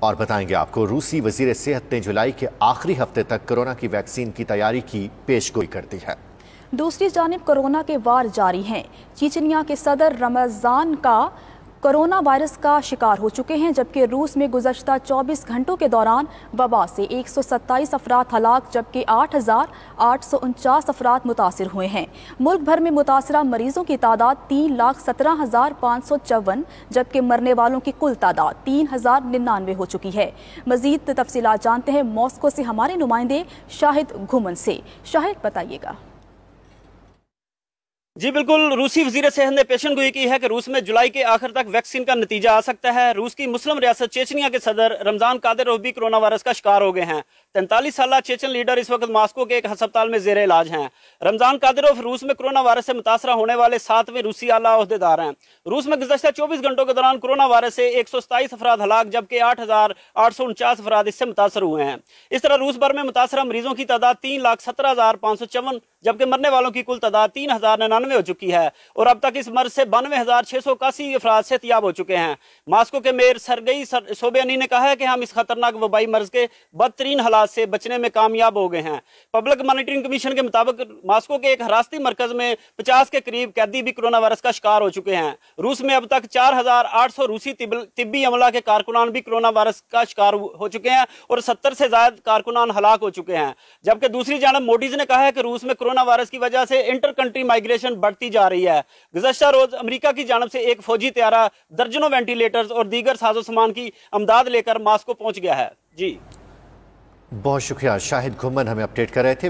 और बताएंगे आपको, रूसी वजीर सेहत ने जुलाई के आखिरी हफ्ते तक कोरोना की वैक्सीन की तैयारी की पेशगोई कर दी है। दूसरी जानिब कोरोना के वार जारी हैं। चीचनिया के सदर रमजान का कोरोना वायरस का शिकार हो चुके हैं, जबकि रूस में गुज़श्ता 24 घंटों के दौरान वबा से 127 अफराद हलाक जबकि 8,849 अफराद मुतासिर हुए हैं। मुल्क भर में मुतासरा मरीजों की तादाद 3,17,554 जबकि मरने वालों की कुल तादाद 3,099 हो चुकी है। मजीद तफसीलात जानते हैं मॉस्को से हमारे नुमाइंदे शाहिद घुमन से। शाहिद, बताइएगा। जी बिल्कुल, रूसी वजीर सेहत ने पेशन गोई की है कि रूस में जुलाई के आखिर तक वैक्सीन का नतीजा आ सकता है। रूस की मुस्लिम रियासत चेचनिया के सदर रमजान कादिरोव भी कोरोना वायरस का शिकार हो गए हैं। 43 साल चेचन लीडर इस वक्त मॉस्को के एक अस्पताल में जेर इलाज हैं। रमजान कादिरोव रूस में कोरोना वायरस से मुतासरा होने वाले 7वें रूसी आला ओहदेदार हैं। रूस में गुज़श्ता 24 घंटों के दौरान कोरोना वायरस से 127 अफराद हलाक जबकि 8,849 अफराद इससे मुतासर हुए हैं। इस तरह रूस भर में मुतासरा मरीजों की तादाद 3,17,554 जबकि मरने वालों की कुल तादाद 3,099 हो चुकी है और अब तक इस मर्ज से 92,681 अफराद सेहतियाब हो चुके हैं। मॉस्को के मेयर सरगई सोबियानी ने कहा है कि हम इस खतरनाक वबाई मर्ज के बदतरीन हालात से बचने में कामयाब हो गए हैं। पब्लिक मॉनिटरिंग कमीशन के मुताबिक मॉस्को के एक हिरासती मरकज में 50 के करीब कैदी भी कोरोना वायरस का शिकार हो चुके हैं। रूस में अब तक 4,800 रूसी तिब्बी अमला के कारकुनान भी कोरोना वायरस का शिकार हो चुके हैं और 70 से ज्यादा कारकुनान हलाक हो चुके हैं। जबकि दूसरी जानब मोडीज ने कहा है कि रूस में कोरोना वायरस की वजह से इंटर कंट्री माइग्रेशन बढ़ती जा रही है। गुज़श्ता रोज अमेरिका की जानब से एक फौजी त्यारा दर्जनों वेंटिलेटर्स और दीगर साजो सामान की अमदाद लेकर मॉस्को पहुंच गया है। जी बहुत शुक्रिया शाहिद घुमन, हमें अपडेट कर रहे थे।